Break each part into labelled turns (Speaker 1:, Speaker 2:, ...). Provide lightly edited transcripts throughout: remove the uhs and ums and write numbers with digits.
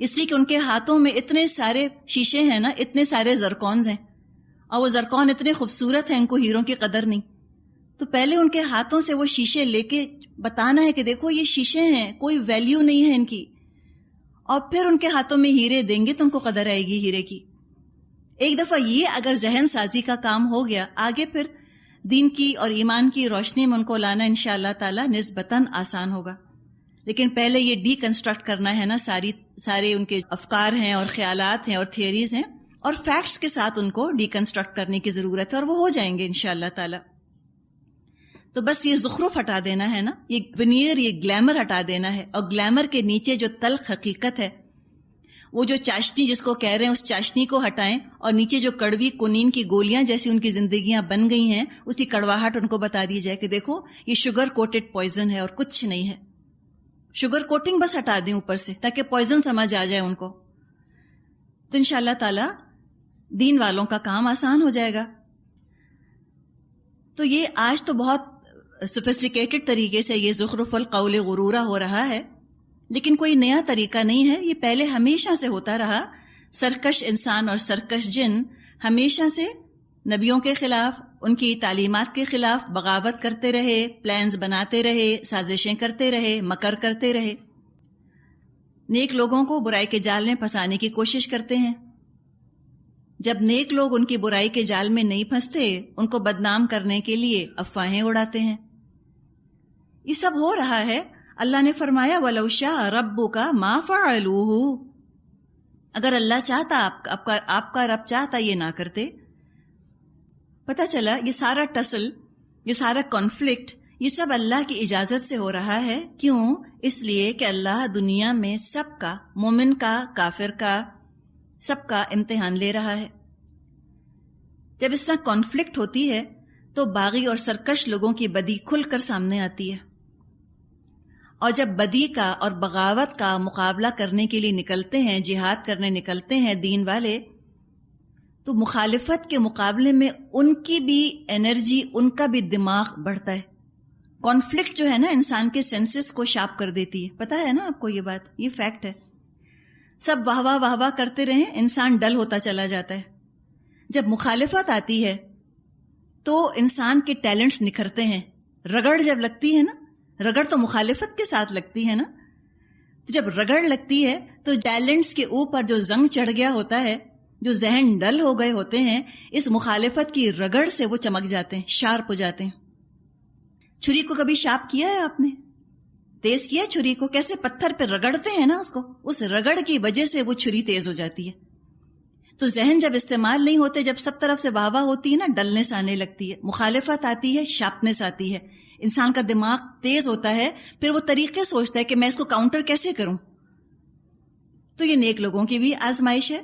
Speaker 1: اس لیے کہ ان کے ہاتھوں میں اتنے سارے شیشے ہیں نا، اتنے سارے زرکونز ہیں، اور وہ زرکون اتنے خوبصورت ہیں، ان کو ہیروں کی قدر نہیں. تو پہلے ان کے ہاتھوں سے وہ شیشے لے کے بتانا ہے کہ دیکھو یہ شیشے ہیں، کوئی ویلیو نہیں ہے ان کی، اور پھر ان کے ہاتھوں میں ہیرے دیں گے تو ان کو قدر آئے گی ہیرے کی. ایک دفعہ یہ اگر ذہن سازی کا کام ہو گیا، آگے پھر دین کی اور ایمان کی روشنی میں ان کو لانا انشاءاللہ تعالی نسبتاً آسان ہوگا. لیکن پہلے یہ ڈی کنسٹرکٹ کرنا ہے نا، سارے ان کے افکار ہیں اور خیالات ہیں اور تھیوریز ہیں، اور فیکٹس کے ساتھ ان کو ڈی کنسٹرکٹ کرنے کی ضرورت ہے، اور وہ ہو جائیں گے انشاءاللہ تعالی. تو بس یہ زخرف ہٹا دینا ہے نا، یہ ونیئر، یہ گلیمر ہٹا دینا ہے، اور گلیمر کے نیچے جو تلخ حقیقت ہے، وہ جو چاشنی جس کو کہہ رہے ہیں، اس چاشنی کو ہٹائیں، اور نیچے جو کڑوی کنین کی گولیاں جیسی ان کی زندگیاں بن گئی ہیں، اس کی کڑواہٹ ان کو بتا دی جائے کہ دیکھو یہ شوگر کوٹڈ پوائزن ہے اور کچھ نہیں ہے. شوگر کوٹنگ بس ہٹا دیں اوپر سے تاکہ پوائزن سمجھ آ جائے ان کو، تو انشاءاللہ تعالی دین والوں کا کام آسان ہو جائے گا. تو یہ آج تو بہت سوفسٹیکیٹڈ طریقے سے یہ زخرف القول غرورا ہو رہا ہے، لیکن کوئی نیا طریقہ نہیں ہے، یہ پہلے ہمیشہ سے ہوتا رہا. سرکش انسان اور سرکش جن ہمیشہ سے نبیوں کے خلاف، ان کی تعلیمات کے خلاف بغاوت کرتے رہے، پلانز بناتے رہے، سازشیں کرتے رہے، مکر کرتے رہے. نیک لوگوں کو برائی کے جال میں پھنسانے کی کوشش کرتے ہیں. جب نیک لوگ ان کی برائی کے جال میں نہیں پھنستے، ان کو بدنام کرنے کے لیے افواہیں اڑاتے ہیں. یہ سب ہو رہا ہے. اللہ نے فرمایا وَلَوْ شَاءَ رَبُّكَ مَا فَعَلُوهُ، اگر اللہ چاہتا، آپ کا رب چاہتا یہ نہ کرتے. پتہ چلا یہ سارا ٹسل، یہ سارا کانفلکٹ، یہ سب اللہ کی اجازت سے ہو رہا ہے. کیوں؟ اس لیے کہ اللہ دنیا میں سب کا، مومن کا، کافر کا، سب کا امتحان لے رہا ہے. جب اس طرح کانفلکٹ ہوتی ہے تو باغی اور سرکش لوگوں کی بدی کھل کر سامنے آتی ہے. اور جب بدی کا اور بغاوت کا مقابلہ کرنے کے لیے نکلتے ہیں، جہاد کرنے نکلتے ہیں دین والے، تو مخالفت کے مقابلے میں ان کی بھی انرجی، ان کا بھی دماغ بڑھتا ہے. کانفلکٹ جو ہے نا انسان کے سینسز کو شارپ کر دیتی ہے. پتہ ہے نا آپ کو یہ بات، یہ فیکٹ ہے. سب واہ واہ واہ واہ کرتے رہیں، انسان ڈل ہوتا چلا جاتا ہے. جب مخالفت آتی ہے تو انسان کے ٹیلنٹس نکھرتے ہیں. رگڑ جب لگتی ہے نا، رگڑ تو مخالفت کے ساتھ لگتی ہے نا، تو جب رگڑ لگتی ہے تو ٹیلنٹس کے اوپر جو زنگ چڑھ گیا ہوتا ہے، جو ذہن ڈل ہو گئے ہوتے ہیں، اس مخالفت کی رگڑ سے وہ چمک جاتے ہیں، شارپ ہو جاتے ہیں. چھری کو کبھی شارپ کیا ہے آپ نے؟ تیز کیا چھری کو؟ کیسے پتھر پہ رگڑتے ہیں نا اس کو، اس رگڑ کی وجہ سے وہ چھری تیز ہو جاتی ہے. تو ذہن جب استعمال نہیں ہوتے، جب سب طرف سے واہ واہ ہوتی ہے نا، ڈلنس آنے لگتی ہے، مخالفت آتی ہے، شارپنس آتی ہے، انسان کا دماغ تیز ہوتا ہے، پھر وہ طریقے سوچتا ہے کہ میں اس کو کاؤنٹر کیسے کروں. تو یہ نیک لوگوں کی بھی آزمائش ہے،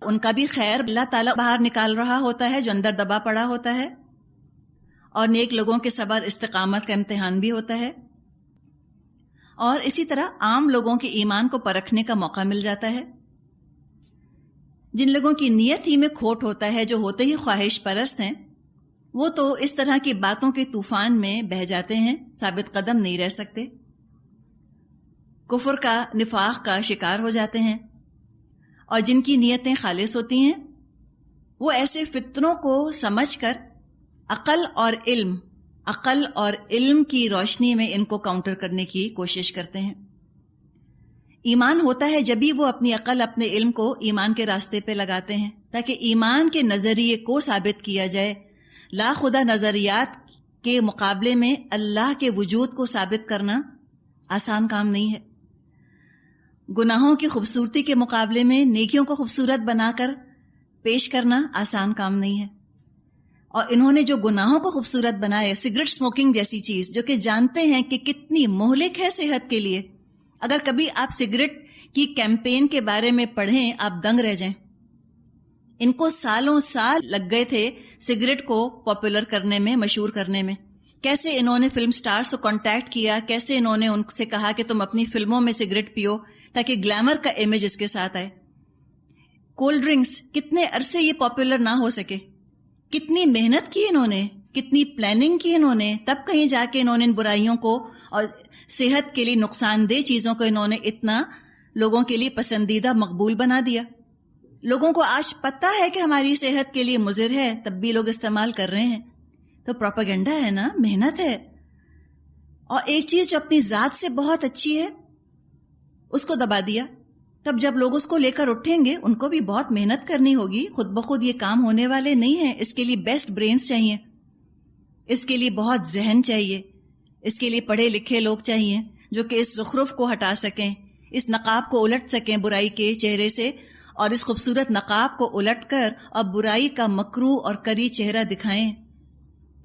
Speaker 1: ان کا بھی خیر اللہ تعالیٰ باہر نکال رہا ہوتا ہے جو اندر دبا پڑا ہوتا ہے، اور نیک لوگوں کے صبر استقامت کا امتحان بھی ہوتا ہے. اور اسی طرح عام لوگوں کے ایمان کو پرکھنے کا موقع مل جاتا ہے. جن لوگوں کی نیت ہی میں کھوٹ ہوتا ہے، جو ہوتے ہی خواہش پرست ہیں، وہ تو اس طرح کی باتوں کے طوفان میں بہہ جاتے ہیں، ثابت قدم نہیں رہ سکتے، کفر کا، نفاق کا شکار ہو جاتے ہیں. اور جن کی نیتیں خالص ہوتی ہیں، وہ ایسے فتنوں کو سمجھ کر عقل اور علم کی روشنی میں ان کو کاؤنٹر کرنے کی کوشش کرتے ہیں. ایمان ہوتا ہے جبھی وہ اپنی عقل، اپنے علم کو ایمان کے راستے پہ لگاتے ہیں، تاکہ ایمان کے نظریے کو ثابت کیا جائے. لا خدا نظریات کے مقابلے میں اللہ کے وجود کو ثابت کرنا آسان کام نہیں ہے. گناہوں کی خوبصورتی کے مقابلے میں نیکیوں کو خوبصورت بنا کر پیش کرنا آسان کام نہیں ہے. اور انہوں نے جو گناہوں کو خوبصورت بنایا، سگریٹ اسموکنگ جیسی چیز جو کہ جانتے ہیں کہ کتنی مہلک ہے صحت کے لیے، اگر کبھی آپ سگریٹ کی کیمپین کے بارے میں پڑھیں آپ دنگ رہ جائیں. ان کو سالوں سال لگ گئے تھے سگریٹ کو پاپولر کرنے میں، مشہور کرنے میں. کیسے انہوں نے فلم سٹارز کو کانٹیکٹ کیا، کیسے انہوں نے ان سے کہا کہ تم اپنی فلموں میں سگریٹ پیو تاکہ گلیمر کا امیج اس کے ساتھ آئے. کولڈ ڈرنکس کتنے عرصے یہ پاپولر نہ ہو سکے، کتنی محنت کی انہوں نے، کتنی پلاننگ کی انہوں نے، تب کہیں جا کے انہوں نے ان برائیوں کو اور صحت کے لیے نقصان دہ چیزوں کو انہوں نے اتنا لوگوں کے لیے پسندیدہ مقبول بنا دیا. لوگوں کو آج پتہ ہے کہ ہماری صحت کے لیے مضر ہے، تب بھی لوگ استعمال کر رہے ہیں. تو پروپیگنڈا ہے نا، محنت ہے. اور ایک چیز جو اپنی ذات سے بہت اچھی ہے اس کو دبا دیا. تب جب لوگ اس کو لے کر اٹھیں گے ان کو بھی بہت محنت کرنی ہوگی. خود بخود یہ کام ہونے والے نہیں ہیں. اس کے لیے بیسٹ برینز چاہیے، اس کے لیے بہت ذہن چاہیے، اس کے لیے پڑھے لکھے لوگ چاہیے جو کہ اس زخرف کو ہٹا سکیں، اس نقاب کو الٹ سکیں برائی کے چہرے سے، اور اس خوبصورت نقاب کو الٹ کر اور برائی کا مکروہ اور کری چہرہ دکھائیں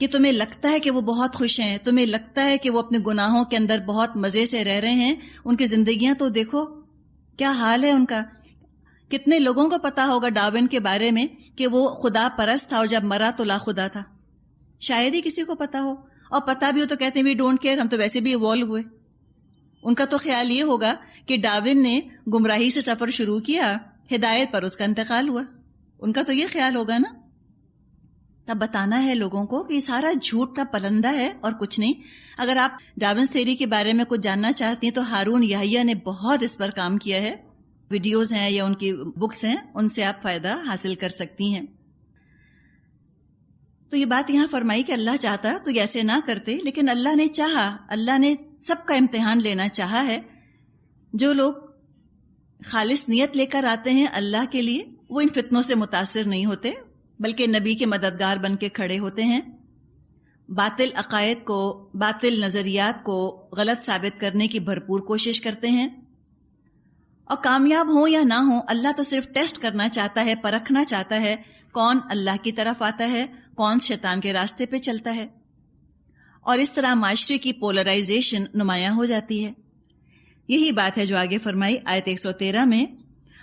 Speaker 1: کہ تمہیں لگتا ہے کہ وہ بہت خوش ہیں، تمہیں لگتا ہے کہ وہ اپنے گناہوں کے اندر بہت مزے سے رہ رہے ہیں. ان کی زندگیاں تو دیکھو کیا حال ہے ان کا. کتنے لوگوں کو پتا ہوگا ڈارون کے بارے میں کہ وہ خدا پرست تھا اور جب مرا تو لا خدا تھا. شاید ہی کسی کو پتا ہو، اور پتا بھی ہو تو کہتے ہیں وی ڈونٹ کیئر، ہم تو ویسے بھی ایوالو ہوئے. ان کا تو خیال یہ ہوگا کہ ڈارون نے گمراہی سے سفر شروع کیا، ہدایت پر اس کا انتقال ہوا. ان کا تو یہ خیال ہوگا نا. تب بتانا ہے لوگوں کو کہ یہ سارا جھوٹ کا پلندہ ہے اور کچھ نہیں. اگر آپ ڈارونس تھیوری کے بارے میں کچھ جاننا چاہتی ہیں تو ہارون یحییٰ نے بہت اس پر کام کیا ہے. ویڈیوز ہیں یا ان کی بکس ہیں، ان سے آپ فائدہ حاصل کر سکتی ہیں. تو یہ بات یہاں فرمائی کہ اللہ چاہتا تو یہ ایسے نہ کرتے، لیکن اللہ نے چاہا، اللہ نے سب کا امتحان لینا چاہا ہے. جو لوگ خالص نیت لے کر آتے ہیں اللہ کے لیے وہ ان فتنوں سے متاثر نہیں ہوتے، بلکہ نبی کے مددگار بن کے کھڑے ہوتے ہیں. باطل عقائد کو، باطل نظریات کو غلط ثابت کرنے کی بھرپور کوشش کرتے ہیں، اور کامیاب ہوں یا نہ ہوں اللہ تو صرف ٹیسٹ کرنا چاہتا ہے، پرکھنا چاہتا ہے کون اللہ کی طرف آتا ہے، کون شیطان کے راستے پہ چلتا ہے. اور اس طرح معاشرے کی پولرائزیشن نمایاں ہو جاتی ہے. یہی بات ہے جو آگے فرمائی آیت 113 میں،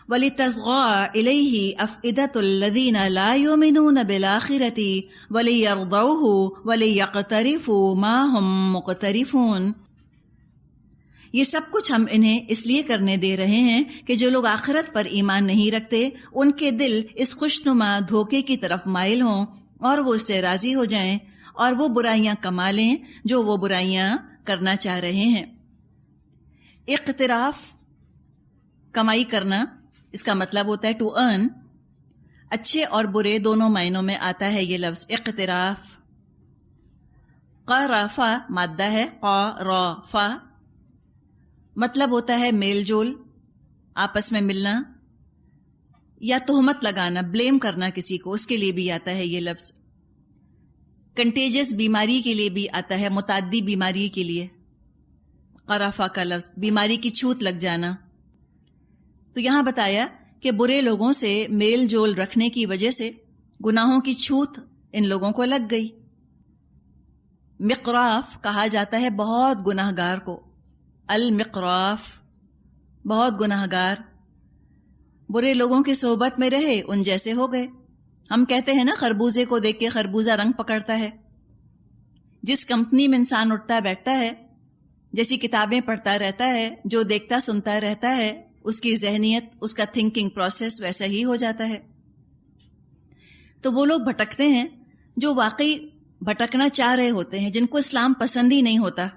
Speaker 1: وَلِتَصْغَىٰ إِلَيْهِ أَفْئِدَةُ الَّذِينَ لَا يُؤْمِنُونَ بِالْآخِرَةِ وَلِيَرْضَوْهُ وَلِيَقْتَرِفُوا مَا هُمْ مُقْتَرِفُونَ. یہ سب کچھ ہم انہیں اس لیے کرنے دے رہے ہیں کہ جو لوگ آخرت پر ایمان نہیں رکھتے ان کے دل اس خوشنما دھوکے کی طرف مائل ہوں اور وہ اس سے راضی ہو جائیں اور وہ برائیاں کما لیں جو وہ برائیاں کرنا چاہ رہے ہیں. اقتراف، کمائی کرنا، اس کا مطلب ہوتا ہے ٹو ارن. اچھے اور برے دونوں معنوں میں آتا ہے یہ لفظ اقتراف. قرافہ مادہ ہے، قرافہ مطلب ہوتا ہے میل جول، آپس میں ملنا یا تہمت لگانا، بلیم کرنا کسی کو، اس کے لیے بھی آتا ہے یہ لفظ. کنٹیجس بیماری کے لیے بھی آتا ہے، متعدی بیماری کے لیے قرافہ کا لفظ، بیماری کی چھوت لگ جانا. تو یہاں بتایا کہ برے لوگوں سے میل جول رکھنے کی وجہ سے گناہوں کی چھوت ان لوگوں کو لگ گئی. مقراف کہا جاتا ہے بہت گناہ گار کو، المقراف بہت گناہ گار. برے لوگوں کی صحبت میں رہے ان جیسے ہو گئے. ہم کہتے ہیں نا خربوزے کو دیکھ کے خربوزہ رنگ پکڑتا ہے. جس کمپنی میں انسان اٹھتا بیٹھتا ہے، جیسی کتابیں پڑھتا رہتا ہے، جو دیکھتا سنتا رہتا ہے، اس کی ذہنیت، اس کا تھنکنگ پروسیس ویسا ہی ہو جاتا ہے. تو وہ لوگ بھٹکتے ہیں جو واقعی بھٹکنا چاہ رہے ہوتے ہیں، جن کو اسلام پسند ہی نہیں ہوتا.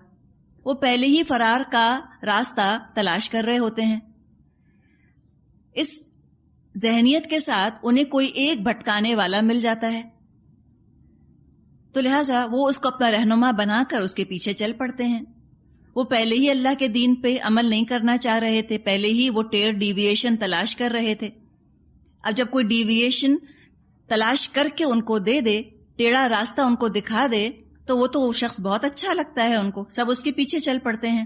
Speaker 1: وہ پہلے ہی فرار کا راستہ تلاش کر رہے ہوتے ہیں. اس ذہنیت کے ساتھ انہیں کوئی ایک بھٹکانے والا مل جاتا ہے تو لہٰذا وہ اس کو اپنا رہنما بنا کر اس کے پیچھے چل پڑتے ہیں. وہ پہلے ہی اللہ کے دین پہ عمل نہیں کرنا چاہ رہے تھے، پہلے ہی وہ ٹیڑھ ڈیویشن تلاش کر رہے تھے. اب جب کوئی ڈیویشن تلاش کر کے ان کو دے دے، ٹیڑھا راستہ ان کو دکھا دے، تو وہ شخص بہت اچھا لگتا ہے ان کو، سب اس کے پیچھے چل پڑتے ہیں.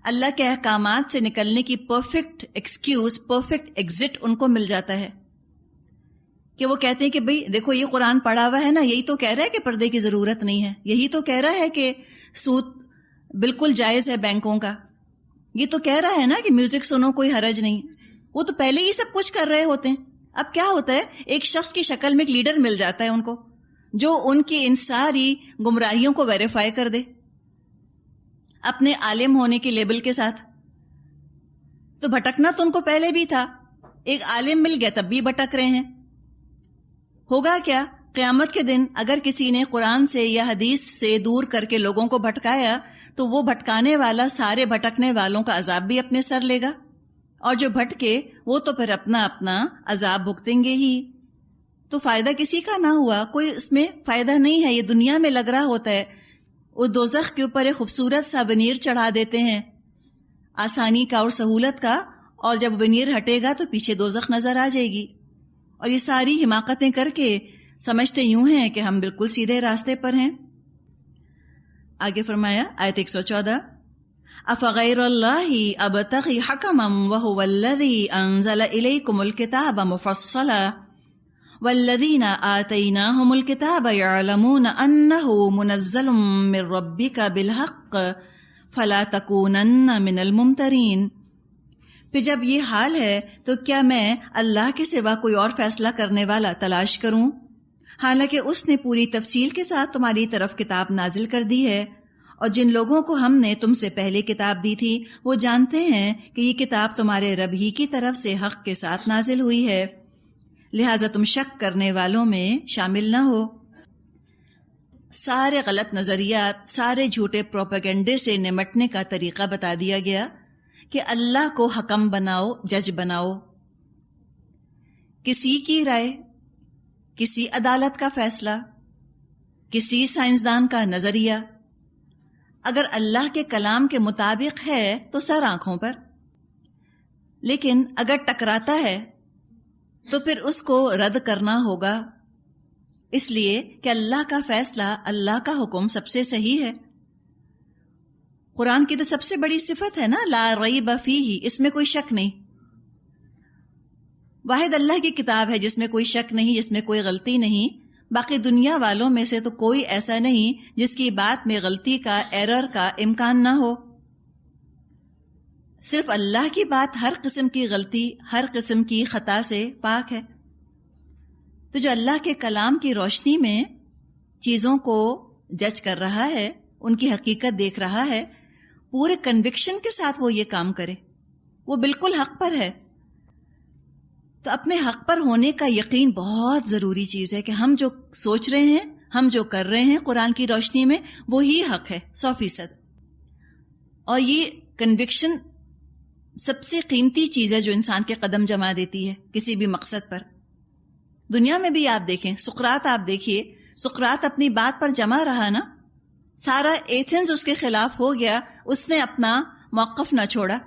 Speaker 1: اللہ کے احکامات سے نکلنے کی perfect excuse, perfect exist in کو مل جاتا ہے کہ وہ کہتے ہیں کہ بھئی دیکھو یہ قرآن پڑھا ہوا ہے نا، یہی تو کہہ رہا ہے کہ پردے کی ضرورت نہیں ہے، یہی تو کہہ رہا ہے کہ سود بالکل جائز ہے بینکوں کا، یہ تو کہہ رہا ہے نا کہ میوزک سنو کوئی حرج نہیں. وہ تو پہلے ہی سب کچھ کر رہے ہوتے ہیں. اب کیا ہوتا ہے، ایک شخص کی شکل میں ایک لیڈر مل جاتا ہے ان کو جو ان کی ان ساری گمراہیوں کو ویریفائی کر دے اپنے عالم ہونے کے لیبل کے ساتھ. تو بھٹکنا تو ان کو پہلے بھی تھا، ایک عالم مل گیا تب بھی بھٹک رہے ہیں. ہوگا کیا قیامت کے دن اگر کسی نے قرآن سے یا حدیث سے دور کر کے لوگوں کو بھٹکایا تو وہ بھٹکانے والا سارے بھٹکنے والوں کا عذاب بھی اپنے سر لے گا اور جو بھٹکے وہ تو پھر اپنا اپنا عذاب بھگتیں گے ہی. تو فائدہ کسی کا نہ ہوا، کوئی اس میں فائدہ نہیں ہے. یہ دنیا میں لگ رہا ہوتا ہے، وہ دوزخ کے اوپر ایک خوبصورت سا ونیر چڑھا دیتے ہیں آسانی کا اور سہولت کا، اور جب ونیر ہٹے گا تو پیچھے دوزخ نظر آ جائے گی. اور یہ ساری حماقتیں کر کے سمجھتے یوں ہیں کہ ہم بالکل سیدھے راستے پر ہیں. آگے فرمایا آیت 114، افغیر اللہ ابتغی حکما وہو الذی انزل الیکم الکتاب مفصلا والذین آتیناہم الکتاب یعلمون انہ منزل من ربک بالحق فلا تکونن من الممترین. پھر جب یہ حال ہے تو کیا میں اللہ کے سوا کوئی اور فیصلہ کرنے والا تلاش کروں، حالانکہ اس نے پوری تفصیل کے ساتھ تمہاری طرف کتاب نازل کر دی ہے، اور جن لوگوں کو ہم نے تم سے پہلے کتاب دی تھی وہ جانتے ہیں کہ یہ کتاب تمہارے رب ہی کی طرف سے حق کے ساتھ نازل ہوئی ہے، لہٰذا تم شک کرنے والوں میں شامل نہ ہو. سارے غلط نظریات، سارے جھوٹے پروپیگنڈے سے نمٹنے کا طریقہ بتا دیا گیا کہ اللہ کو حکم بناؤ، جج بناؤ. کسی کی رائے، کسی عدالت کا فیصلہ، کسی سائنسدان کا نظریہ اگر اللہ کے کلام کے مطابق ہے تو سر آنکھوں پر، لیکن اگر ٹکراتا ہے تو پھر اس کو رد کرنا ہوگا، اس لیے کہ اللہ کا فیصلہ، اللہ کا حکم سب سے صحیح ہے. قرآن کی تو سب سے بڑی صفت ہے نا، لا ریب فیہ، اس میں کوئی شک نہیں. واحد اللہ کی کتاب ہے جس میں کوئی شک نہیں، جس میں کوئی غلطی نہیں. باقی دنیا والوں میں سے تو کوئی ایسا نہیں جس کی بات میں غلطی کا، ایرر کا امکان نہ ہو. صرف اللہ کی بات ہر قسم کی غلطی، ہر قسم کی خطا سے پاک ہے. تو جو اللہ کے کلام کی روشنی میں چیزوں کو جج کر رہا ہے، ان کی حقیقت دیکھ رہا ہے، پورے کنوکشن کے ساتھ وہ یہ کام کرے، وہ بالکل حق پر ہے. تو اپنے حق پر ہونے کا یقین بہت ضروری چیز ہے کہ ہم جو سوچ رہے ہیں، ہم جو کر رہے ہیں قرآن کی روشنی میں، وہی حق ہے 100%. اور یہ کنوکشن سب سے قیمتی چیز ہے جو انسان کے قدم جما دیتی ہے کسی بھی مقصد پر. دنیا میں بھی آپ دیکھیں، سقراط آپ دیکھیے، سقراط اپنی بات پر جمع رہا نا، سارا ایتھنز اس کے خلاف ہو گیا، اس نے اپنا موقف نہ چھوڑا،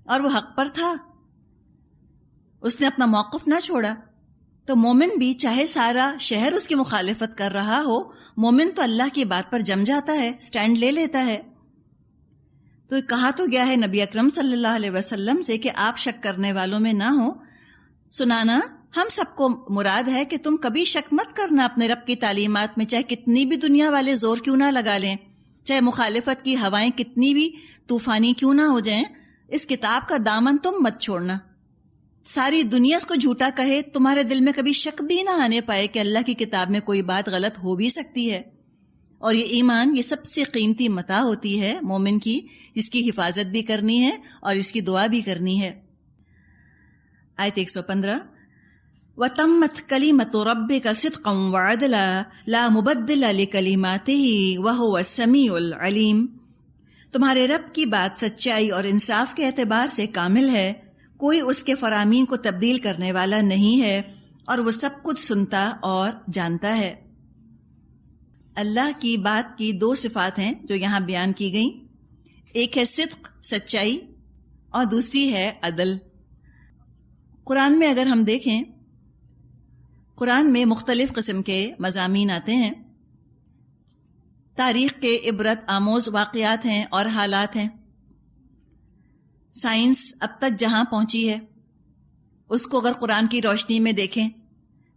Speaker 1: اور وہ حق پر تھا، اس نے اپنا موقف نہ چھوڑا. تو مومن بھی چاہے سارا شہر اس کی مخالفت کر رہا ہو، مومن تو اللہ کی بات پر جم جاتا ہے، سٹینڈ لے لیتا ہے. تو کہا تو گیا ہے نبی اکرم صلی اللہ علیہ وسلم سے کہ آپ شک کرنے والوں میں نہ ہو. سنانا ہم سب کو مراد ہے کہ تم کبھی شک مت کرنا اپنے رب کی تعلیمات میں، چاہے کتنی بھی دنیا والے زور کیوں نہ لگا لیں، چاہے مخالفت کی ہوائیں کتنی بھی طوفانی کیوں نہ ہو جائیں، اس کتاب کا دامن تم مت چھوڑنا. ساری دنیا اس کو جھوٹا کہے، تمہارے دل میں کبھی شک بھی نہ آنے پائے کہ اللہ کی کتاب میں کوئی بات غلط ہو بھی سکتی ہے. اور یہ ایمان، یہ سب سے قیمتی متاع ہوتی ہے مومن کی، جس کی حفاظت بھی کرنی ہے اور اس کی دعا بھی کرنی ہے. آیت 115، وَتَمَّتْ كَلِمَةُ رَبِّكَ صِدْقًا وَعَدْلًا لَا مُبَدِّلَ لِكَلِمَاتِهِ وَهُوَ السَّمِيعُ الْعَلِيمُ. تمہارے رب کی بات سچائی اور انصاف کے اعتبار سے کامل ہے، کوئی اس کے فرامین کو تبدیل کرنے والا نہیں ہے، اور وہ سب کچھ سنتا اور جانتا ہے. اللہ کی بات کی دو صفات ہیں جو یہاں بیان کی گئیں، ایک ہے صدق، سچائی، اور دوسری ہے عدل. قرآن میں اگر ہم دیکھیں، قرآن میں مختلف قسم کے مضامین آتے ہیں، تاریخ کے عبرت آموز واقعات ہیں اور حالات ہیں. سائنس اب تک جہاں پہنچی ہے اس کو اگر قرآن کی روشنی میں دیکھیں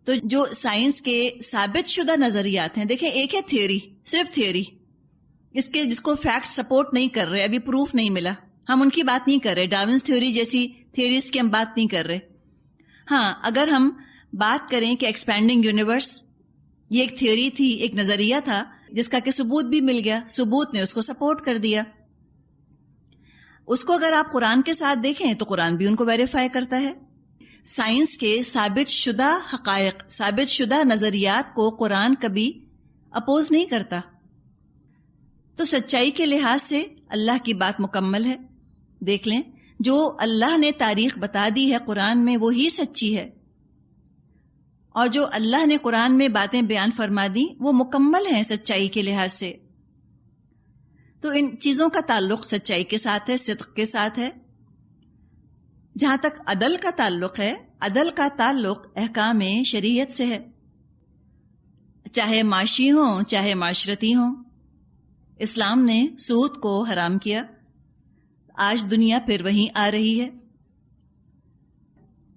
Speaker 1: تو جو سائنس کے ثابت شدہ نظریات ہیں، دیکھیں ایک ہے تھیوری، صرف تھیوری، جس کو فیکٹ سپورٹ نہیں کر رہے، ابھی پروف نہیں ملا، ہم ان کی بات نہیں کر رہے، ڈارونز تھیوری جیسی تھیوریز کی ہم بات نہیں کر رہے. ہاں، اگر ہم بات کریں کہ ایکسپینڈنگ یونیورس، یہ ایک تھیوری تھی، ایک نظریہ تھا جس کا کہ ثبوت بھی مل گیا، ثبوت نے اس کو سپورٹ کر دیا. اس کو اگر آپ قرآن کے ساتھ دیکھیں تو قرآن بھی ان کو ویریفائی کرتا ہے. سائنس کے ثابت شدہ حقائق، ثابت شدہ نظریات کو قرآن کبھی اپوز نہیں کرتا. تو سچائی کے لحاظ سے اللہ کی بات مکمل ہے. دیکھ لیں جو اللہ نے تاریخ بتا دی ہے قرآن میں وہی سچی ہے، اور جو اللہ نے قرآن میں باتیں بیان فرما دی وہ مکمل ہیں سچائی کے لحاظ سے۔ تو ان چیزوں کا تعلق سچائی کے ساتھ ہے، صدق کے ساتھ ہے۔ جہاں تک عدل کا تعلق ہے، عدل کا تعلق احکام شریعت سے ہے، چاہے معاشی ہوں چاہے معاشرتی ہوں۔ اسلام نے سود کو حرام کیا، آج دنیا پھر وہیں آ رہی ہے۔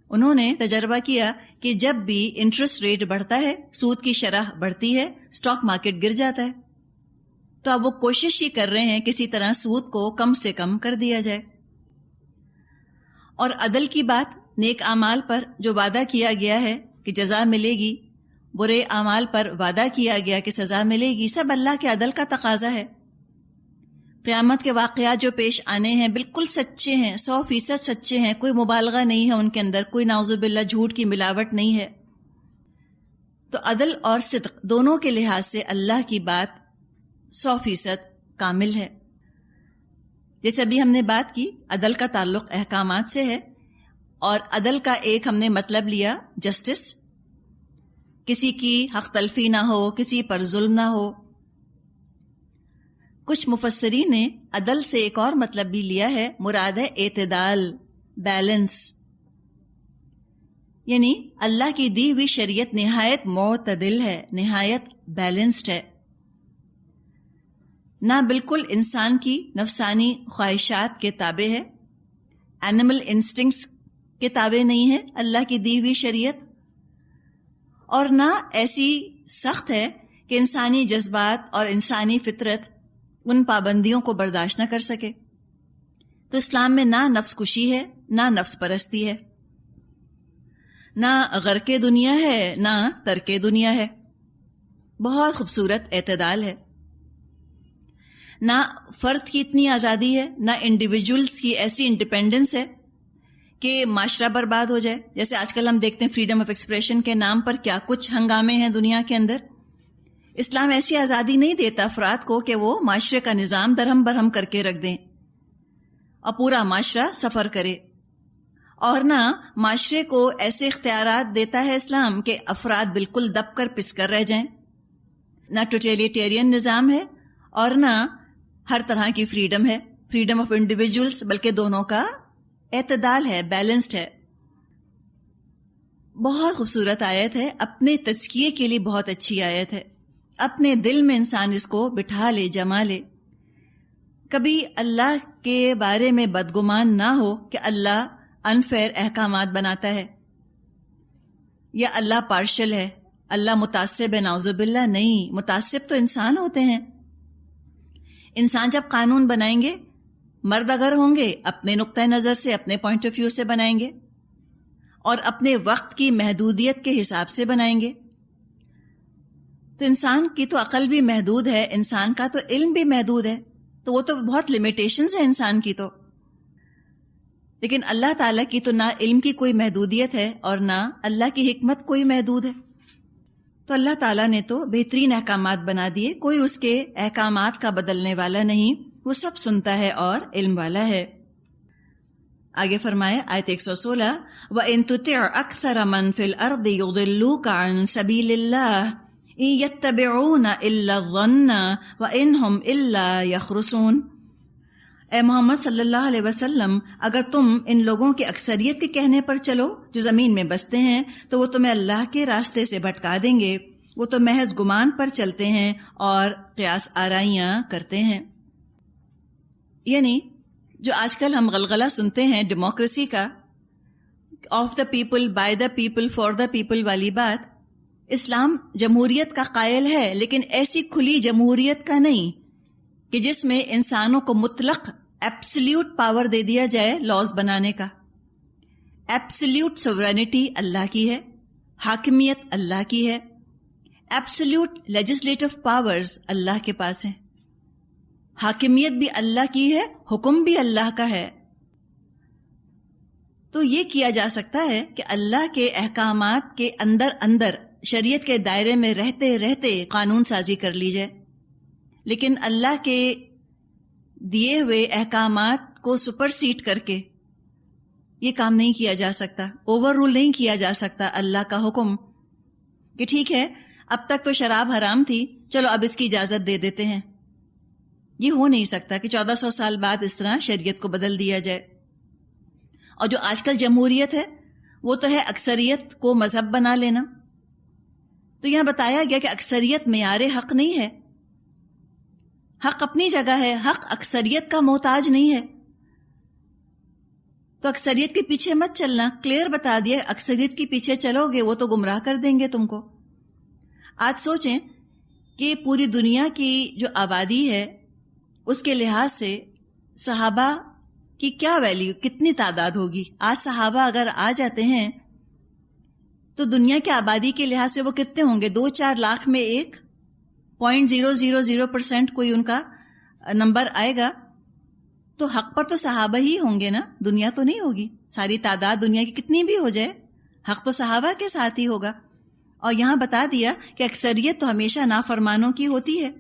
Speaker 1: انہوں نے تجربہ کیا کہ جب بھی انٹرسٹ ریٹ بڑھتا ہے، سود کی شرح بڑھتی ہے، اسٹاک مارکیٹ گر جاتا ہے۔ تو اب وہ کوشش ہی کر رہے ہیں کسی طرح سود کو کم سے کم کر دیا جائے۔ اور عدل کی بات، نیک اعمال پر جو وعدہ کیا گیا ہے کہ جزا ملے گی، برے اعمال پر وعدہ کیا گیا کہ سزا ملے گی، سب اللہ کے عدل کا تقاضا ہے۔ قیامت کے واقعات جو پیش آنے ہیں بالکل سچے ہیں، 100% سچے ہیں، کوئی مبالغہ نہیں ہے ان کے اندر، کوئی نعوذ باللہ جھوٹ کی ملاوٹ نہیں ہے۔ تو عدل اور صدق دونوں کے لحاظ سے اللہ کی بات 100% کامل ہے۔ جیسے ابھی ہم نے بات کی، عدل کا تعلق احکامات سے ہے، اور عدل کا ایک ہم نے مطلب لیا جسٹس، کسی کی حق تلفی نہ ہو، کسی پر ظلم نہ ہو۔ کچھ مفسرین نے عدل سے ایک اور مطلب بھی لیا ہے، مراد ہے اعتدال، بیلنس، یعنی اللہ کی دی ہوئی شریعت نہایت معتدل ہے، نہایت بیلنسڈ ہے، نہ بالکل انسان کی نفسانی خواہشات کے تابع ہے، اینیمل انسٹنکٹس کے تابع نہیں ہے اللہ کی دی ہوئی شریعت، اور نہ ایسی سخت ہے کہ انسانی جذبات اور انسانی فطرت ان پابندیوں کو برداشت نہ کر سکے۔ تو اسلام میں نہ نفس کشی ہے، نہ نفس پرستی ہے، نہ غرق دنیا ہے، نہ ترک دنیا ہے، بہت خوبصورت اعتدال ہے۔ نہ فرد کی اتنی آزادی ہے، نہ انڈیویجولز کی ایسی انڈیپینڈنس ہے کہ معاشرہ برباد ہو جائے۔ جیسے آج کل ہم دیکھتے ہیں فریڈم آف ایکسپریشن کے نام پر کیا کچھ ہنگامے ہیں دنیا کے اندر۔ اسلام ایسی آزادی نہیں دیتا افراد کو کہ وہ معاشرے کا نظام درہم برہم کر کے رکھ دیں اور پورا معاشرہ سفر کرے، اور نہ معاشرے کو ایسے اختیارات دیتا ہے اسلام کہ افراد بالکل دب کر پس کر رہ جائیں۔ نہ ٹوٹیلیٹیرین نظام ہے اور نہ ہر طرح کی فریڈم ہے، فریڈم آف انڈیویجولز، بلکہ دونوں کا اعتدال ہے، بیلنسڈ ہے۔ بہت خوبصورت آیت ہے، اپنے تزکیے کے لیے بہت اچھی آیت ہے۔ اپنے دل میں انسان اس کو بٹھا لے، جما لے، کبھی اللہ کے بارے میں بدگمان نہ ہو کہ اللہ انفیئر احکامات بناتا ہے یا اللہ پارشل ہے، اللہ متعصب ہے، نعوذ باللہ نہیں، متعصب تو انسان ہوتے ہیں۔ انسان جب قانون بنائیں گے، مرد اگر ہوں گے اپنے نقطۂ نظر سے، اپنے پوائنٹ آف ویو سے بنائیں گے، اور اپنے وقت کی محدودیت کے حساب سے بنائیں گے۔ تو انسان کی تو عقل بھی محدود ہے، انسان کا تو علم بھی محدود ہے، تو وہ تو بہت لمیٹیشنز ہیں انسان کی تو، لیکن اللہ تعالیٰ کی تو نہ علم کی کوئی محدودیت ہے اور نہ اللہ کی حکمت کوئی محدود ہے۔ تو اللہ تعالیٰ نے تو بہترین احکامات بنا دیے، کوئی اس کے احکامات کا بدلنے والا نہیں، وہ سب سنتا ہے اور علم والا ہے۔ آگے فرمائے آیت 116، وَإِن تُطِعْ أَكْثَرَ مَن فِي الْأَرْضِ يُضِلُّوكَ عَن سَبِيلِ اللَّهِ إِن يَتَّبِعُونَ إِلَّا الظَّنَّ وَإِنْ هُمْ إِلَّا يَخْرُصُونَ۔ اے محمد صلی اللہ علیہ وسلم، اگر تم ان لوگوں کی اکثریت کے کہنے پر چلو جو زمین میں بستے ہیں تو وہ تمہیں اللہ کے راستے سے بھٹکا دیں گے، وہ تو محض گمان پر چلتے ہیں اور قیاس آرائیاں کرتے ہیں۔ یعنی جو آج کل ہم غلغلہ سنتے ہیں ڈیموکریسی کا، of the people, by the people, for the people والی بات، اسلام جمہوریت کا قائل ہے، لیکن ایسی کھلی جمہوریت کا نہیں کہ جس میں انسانوں کو مطلق ایبسلیوٹ پاور دے دیا جائے لاز بنانے کا۔ ایبسلیوٹ سورینٹی اللہ کی ہے، حاکمیت اللہ کی ہے، ایبسلیوٹ لیجسلیٹو پاورز اللہ کے پاس ہیں، حاکمیت بھی اللہ کی ہے، حکم بھی اللہ کا ہے۔ تو یہ کیا جا سکتا ہے کہ اللہ کے احکامات کے اندر شریعت کے دائرے میں رہتے رہتے قانون سازی کر لی جائے، لیکن اللہ کے دیے ہوئے احکامات کو سپرسیڈ کر کے یہ کام نہیں کیا جا سکتا، اوور رول نہیں کیا جا سکتا اللہ کا حکم کہ ٹھیک ہے اب تک تو شراب حرام تھی، چلو اب اس کی اجازت دے دیتے ہیں. یہ ہو نہیں سکتا کہ 1400 سال بعد اس طرح شریعت کو بدل دیا جائے. اور جو آج کل جمہوریت ہے وہ تو ہے اکثریت کو مذہب بنا لینا. تو یہاں بتایا گیا کہ اکثریت معیار حق نہیں ہے. حق اپنی جگہ ہے، حق اکثریت کا محتاج نہیں ہے. تو اکثریت کے پیچھے مت چلنا. کلیئر بتا دیا اکثریت کے پیچھے چلو گے وہ تو گمراہ کر دیں گے تم کو. آج سوچیں کہ پوری دنیا کی جو آبادی ہے اس کے لحاظ سے صحابہ کی کیا ویلیو، کتنی تعداد ہوگی. آج صحابہ اگر آ جاتے ہیں تو دنیا کی آبادی کے لحاظ سے وہ کتنے ہوں گے؟ 2-4 لاکھ میں 1.000% کوئی ان کا نمبر آئے گا. تو حق پر تو صحابہ ہی ہوں گے نا، دنیا تو نہیں ہوگی. ساری تعداد دنیا کی کتنی بھی ہو جائے حق تو صحابہ کے ساتھ ہی ہوگا. اور یہاں بتا دیا کہ اکثریت تو ہمیشہ نافرمانوں کی ہوتی ہے،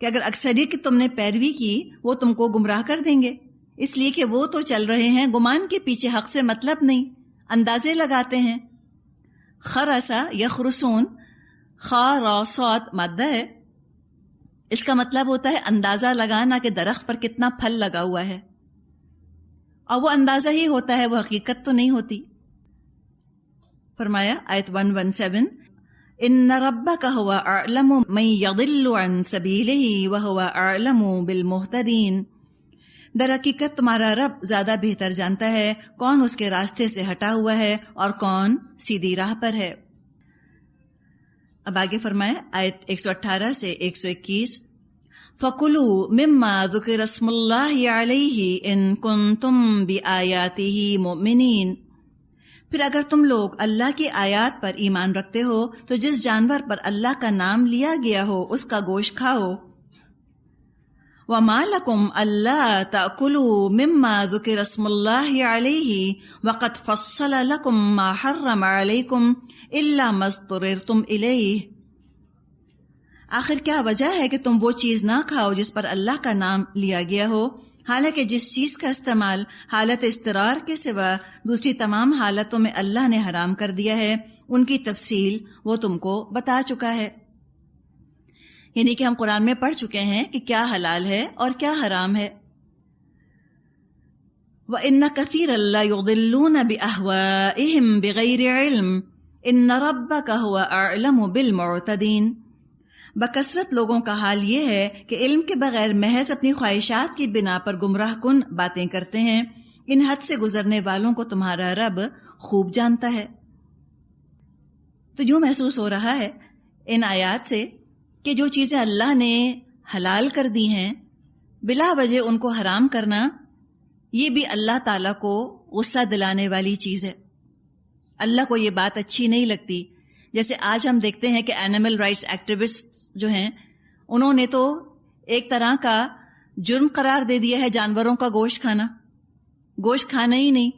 Speaker 1: کہ اگر اکثریت کی تم نے پیروی کی وہ تم کو گمراہ کر دیں گے. اس لیے کہ وہ تو چل رہے ہیں گمان کے پیچھے، حق سے مطلب نہیں، اندازے لگاتے ہیں. خرسا یخرسون، خا را صاد مادہ ہے، اس کا مطلب ہوتا ہے اندازہ لگانا کہ درخت پر کتنا پھل لگا ہوا ہے. اور وہ اندازہ ہی ہوتا ہے، وہ حقیقت تو نہیں ہوتی. فرمایا آیت 117 ان ربک هو اعلم من یضل عن سبیلہ وهو اعلم بالمہتدین. در حقیقت تمہارا رب زیادہ بہتر جانتا ہے کون اس کے راستے سے ہٹا ہوا ہے اور کون سیدھی راہ پر ہے. اب آگے فرمایا آیت 118 سے 121 فَكُلُوا مِمَّا ذُكِرَ اسْمُ اللَّهِ عَلَيْهِ إِن كُنتُم بِآيَاتِهِ مُؤْمِنِينَ. پھر اگر تم لوگ اللہ کی آیات پر ایمان رکھتے ہو تو جس جانور پر اللہ کا نام لیا گیا ہو اس کا گوشت کھاؤ. وَمَا لَكُمْ أَلَّا تَأْكُلُوا مِمَّا ذُكِرَ اسْمُ اللَّهِ عَلَيْهِ وَقَدْ فَصَّلَ لَكُمْ مَا حَرَّمَ عَلَيْكُمْ إِلَّا مَا اضْطُرِرْتُمْ إِلَيْهِ. آخر کیا وجہ ہے کہ تم وہ چیز نہ کھاؤ جس پر اللہ کا نام لیا گیا ہو، حالانکہ جس چیز کا استعمال حالت اضطرار کے سوا دوسری تمام حالتوں میں اللہ نے حرام کر دیا ہے، ان کی تفصیل وہ تم کو بتا چکا ہے. یعنی کہ ہم قرآن میں پڑھ چکے ہیں کہ کیا حلال ہے اور کیا حرام ہے. وَإِنَّ كَثِيرًا لَيُضِلُّونَ بِأَهْوَائِهِمْ بِغَيْرِ عِلْمٍ إِنَّ رَبَّكَ هُوَ أَعْلَمُ بِالْمُعْتَدِينَ. بکثرت لوگوں کا حال یہ ہے کہ علم کے بغیر محض اپنی خواہشات کی بنا پر گمراہ کن باتیں کرتے ہیں. ان حد سے گزرنے والوں کو تمہارا رب خوب جانتا ہے. تو یوں محسوس ہو رہا ہے ان آیات سے کہ جو چیزیں اللہ نے حلال کر دی ہیں بلا وجہ ان کو حرام کرنا، یہ بھی اللہ تعالیٰ کو غصہ دلانے والی چیز ہے. اللہ کو یہ بات اچھی نہیں لگتی. جیسے آج ہم دیکھتے ہیں کہ اینیمل رائٹس ایکٹیوسٹ جو ہیں انہوں نے تو ایک طرح کا جرم قرار دے دیا ہے جانوروں کا گوشت کھانا. گوشت کھانا ہی نہیں،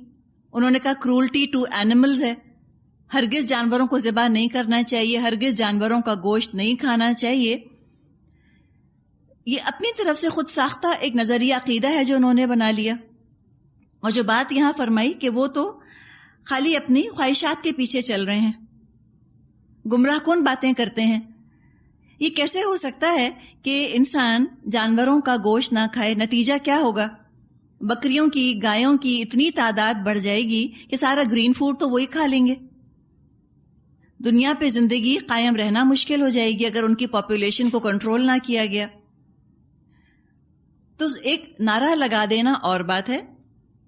Speaker 1: انہوں نے کہا کرولٹی ٹو اینیملز ہے، ہرگز جانوروں کو ذبح نہیں کرنا چاہیے، ہرگز جانوروں کا گوشت نہیں کھانا چاہیے. یہ اپنی طرف سے خود ساختہ ایک نظریہ عقیدہ ہے جو انہوں نے بنا لیا. اور جو بات یہاں فرمائی کہ وہ تو خالی اپنی خواہشات کے پیچھے چل رہے ہیں، گمراہ کن باتیں کرتے ہیں. یہ کیسے ہو سکتا ہے کہ انسان جانوروں کا گوشت نہ کھائے؟ نتیجہ کیا ہوگا؟ بکریوں کی، گایوں کی اتنی تعداد بڑھ جائے گی کہ سارا گرین فوڈ تو وہی کھا لیں گے. دنیا پہ زندگی قائم رہنا مشکل ہو جائے گی اگر ان کی پاپولیشن کو کنٹرول نہ کیا گیا. تو ایک نعرہ لگا دینا اور بات ہے،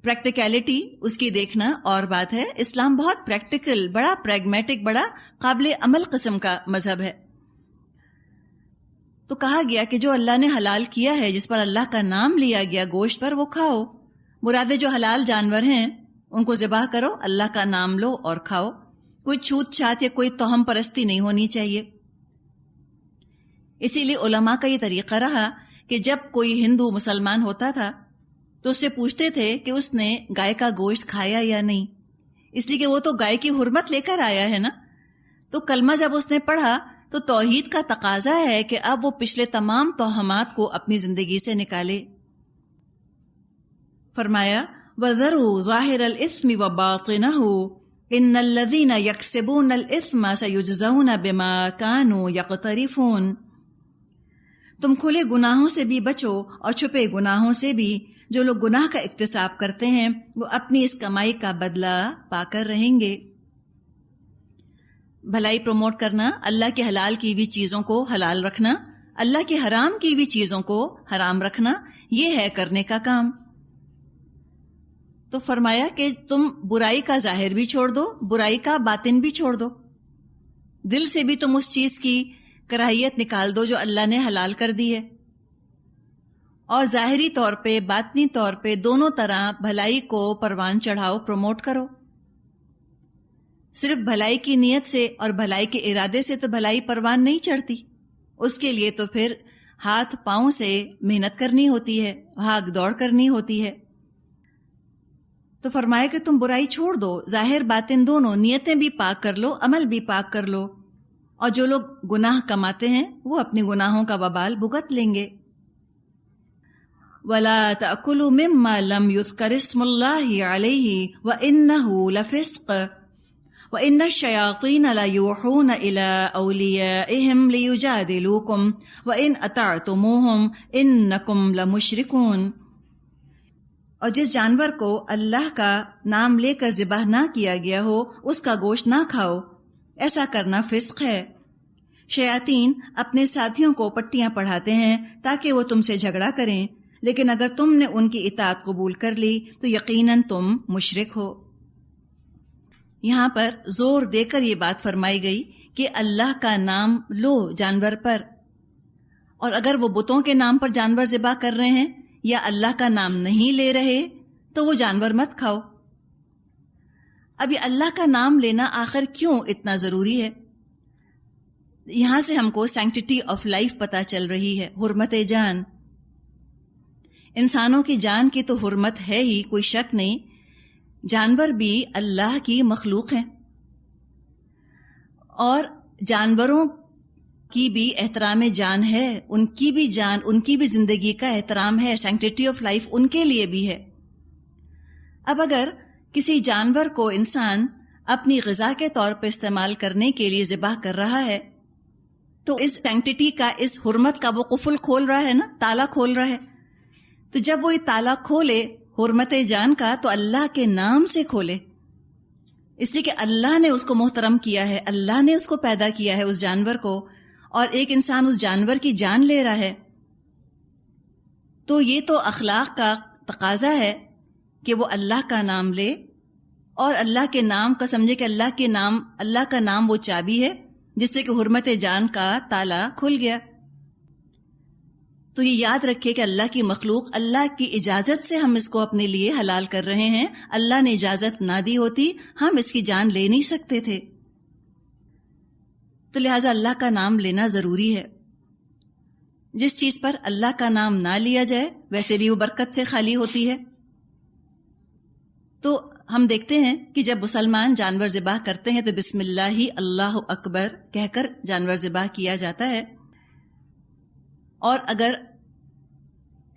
Speaker 1: پریکٹیکلٹی اس کی دیکھنا اور بات ہے. اسلام بہت پریکٹیکل، بڑا پریگمیٹک، بڑا قابل عمل قسم کا مذہب ہے. تو کہا گیا کہ جو اللہ نے حلال کیا ہے، جس پر اللہ کا نام لیا گیا گوشت پر، وہ کھاؤ. مراد جو حلال جانور ہیں ان کو ذبح کرو، اللہ کا نام لو اور کھاؤ. کوئی چھوت چھات یا کوئی توہم پرستی نہیں ہونی چاہیے. اسی لیے علماء کا یہ طریقہ رہا کہ جب کوئی ہندو مسلمان ہوتا تھا تو اس سے پوچھتے تھے کہ اس نے گائے کا گوشت کھایا یا نہیں، اس لیے کہ وہ تو گائے کی حرمت لے کر آیا ہے نا. تو کلمہ جب اس نے پڑھا تو توحید کا تقاضا ہے کہ اب وہ پچھلے تمام توہمات کو اپنی زندگی سے نکالے. فرمایا وَذَرُوا ظَاهِرَ الْإِثْمِ وَبَاطِنَهُ إِنَّ الَّذِينَ يَكْسِبُونَ الْإِثْمَ سَيُجْزَوْنَ بِمَا كَانُوا يَقْتَرِفُونَ. تم کھلے گناہوں سے بھی بچو اور چھپے گناہوں سے بھی. جو لوگ گناہ کا اکتساب کرتے ہیں وہ اپنی اس کمائی کا بدلہ پا کر رہیں گے. بھلائی پروموٹ کرنا، اللہ کے حلال کی ہوئی چیزوں کو حلال رکھنا، اللہ کے حرام کی ہوئی چیزوں کو حرام رکھنا، یہ ہے کرنے کا کام. تو فرمایا کہ تم برائی کا ظاہر بھی چھوڑ دو، برائی کا باطن بھی چھوڑ دو. دل سے بھی تم اس چیز کی کراہیت نکال دو جو اللہ نے حلال کر دی ہے، اور ظاہری طور پہ باطنی طور پہ دونوں طرح بھلائی کو پروان چڑھاؤ، پروموٹ کرو. صرف بھلائی کی نیت سے اور بھلائی کے ارادے سے تو بھلائی پروان نہیں چڑھتی، اس کے لیے تو پھر ہاتھ پاؤں سے محنت کرنی ہوتی ہے، بھاگ دوڑ کرنی ہوتی ہے. تو فرمایا کہ تم برائی چھوڑ دو، ظاہر باطن دونوں، نیتیں بھی پاک کر لو، عمل بھی پاک کر لو. اور جو لوگ گناہ کماتے ہیں وہ اپنے گناہوں کا وبال بھگت لیں گے. وَلَا تَأْكُلُوا مِمَّا لَمْ يُذْكَرِ اسْمُ اللَّهِ عَلَيْهِ وَإِنَّهُ لَفِسْقٌ وَإِنَّ الشَّيَاطِينَ لَيُوحُونَ إِلَىٰ أَوْلِيَائِهِمْ لِيُجَادِلُوكُمْ وَإِنْ أَطَعْتُمُوهُمْ إِنَّكُمْ لَمُشْرِكُونَ. اور جس جانور کو اللہ کا نام لے کر ذبح نہ کیا گیا ہو اس کا گوشت نہ کھاؤ، ایسا کرنا فسق ہے. شیاطین اپنے ساتھیوں کو پٹیاں پڑھاتے ہیں تاکہ وہ تم سے جھگڑا کریں، لیکن اگر تم نے ان کی اطاعت قبول کر لی تو یقیناً تم مشرک ہو. یہاں پر زور دے کر یہ بات فرمائی گئی کہ اللہ کا نام لو جانور پر، اور اگر وہ بتوں کے نام پر جانور ذبح کر رہے ہیں یا اللہ کا نام نہیں لے رہے تو وہ جانور مت کھاؤ. اب یہ اللہ کا نام لینا آخر کیوں اتنا ضروری ہے؟ یہاں سے ہم کو سینکٹیٹی آف لائف پتہ چل رہی ہے، حرمت جان. انسانوں کی جان کی تو حرمت ہے ہی، کوئی شک نہیں. جانور بھی اللہ کی مخلوق ہیں، اور جانوروں کی بھی احترام جان ہے، ان کی بھی جان، ان کی بھی زندگی کا احترام ہے، سینکٹیٹی آف لائف ان کے لیے بھی ہے. اب اگر کسی جانور کو انسان اپنی غذا کے طور پہ استعمال کرنے کے لیے ذبح کر رہا ہے تو اس سینکٹیٹی کا، اس حرمت کا وہ قفل کھول رہا ہے نا، تالا کھول رہا ہے. تو جب وہ یہ تالا کھولے حرمت جان کا تو اللہ کے نام سے کھولے، اس لیے کہ اللہ نے اس کو محترم کیا ہے، اللہ نے اس کو پیدا کیا ہے اس جانور کو، اور ایک انسان اس جانور کی جان لے رہا ہے. تو یہ تو اخلاق کا تقاضا ہے کہ وہ اللہ کا نام لے، اور اللہ کے نام کا سمجھے کہ اللہ کا نام وہ چابی ہے جس سے کہ حرمت جان کا تالا کھل گیا. تو یہ یاد رکھے کہ اللہ کی مخلوق، اللہ کی اجازت سے ہم اس کو اپنے لیے حلال کر رہے ہیں. اللہ نے اجازت نہ دی ہوتی ہم اس کی جان لے نہیں سکتے تھے. تو لہٰذا اللہ کا نام لینا ضروری ہے. جس چیز پر اللہ کا نام نہ لیا جائے ویسے بھی وہ برکت سے خالی ہوتی ہے. تو ہم دیکھتے ہیں کہ جب مسلمان جانور ذبح کرتے ہیں تو بسم اللہ اللہ اکبر کہہ کر جانور ذبح کیا جاتا ہے. اور اگر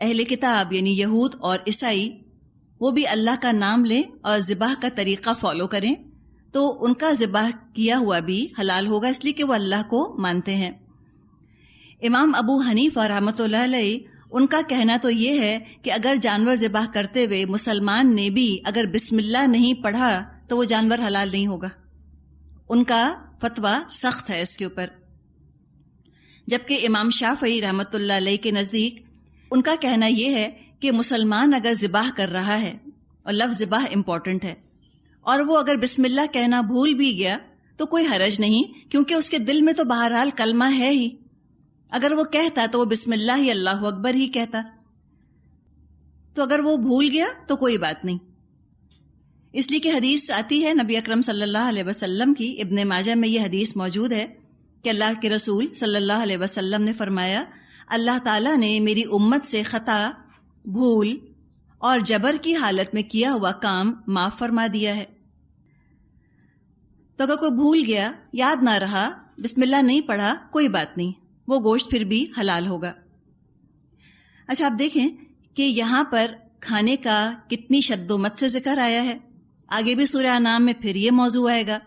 Speaker 1: اہل کتاب یعنی یہود اور عیسائی وہ بھی اللہ کا نام لیں اور ذبح کا طریقہ فالو کریں تو ان کا ذبح کیا ہوا بھی حلال ہوگا، اس لیے کہ وہ اللہ کو مانتے ہیں. امام ابو حنیفہ رحمۃ اللہ علیہ ان کا کہنا تو یہ ہے کہ اگر جانور ذبح کرتے ہوئے مسلمان نے بھی اگر بسم اللہ نہیں پڑھا تو وہ جانور حلال نہیں ہوگا. ان کا فتویٰ سخت ہے اس کے اوپر. جبکہ امام شافعی رحمۃ اللہ علیہ کے نزدیک ان کا کہنا یہ ہے کہ مسلمان اگر ذبح کر رہا ہے، اور لفظ ذبح امپورٹنٹ ہے، اور وہ اگر بسم اللہ کہنا بھول بھی گیا تو کوئی حرج نہیں، کیونکہ اس کے دل میں تو بہرحال کلمہ ہے ہی. اگر وہ کہتا تو وہ بسم اللہ ہی اللہ اکبر ہی کہتا. تو اگر وہ بھول گیا تو کوئی بات نہیں. اس لیے کہ حدیث آتی ہے نبی اکرم صلی اللہ علیہ وسلم کی، ابن ماجہ میں یہ حدیث موجود ہے کہ اللہ کے رسول صلی اللہ علیہ وسلم نے فرمایا اللہ تعالیٰ نے میری امت سے خطا، بھول اور جبر کی حالت میں کیا ہوا کام معاف فرما دیا ہے. تو اگر کوئی بھول گیا، یاد نہ رہا، بسم اللہ نہیں پڑھا، کوئی بات نہیں، وہ گوشت پھر بھی حلال ہوگا. اچھا آپ دیکھیں کہ یہاں پر کھانے کا کتنی شد و مت سے ذکر آیا ہے. آگے بھی سورہ انعام میں پھر یہ موضوع آئے گا.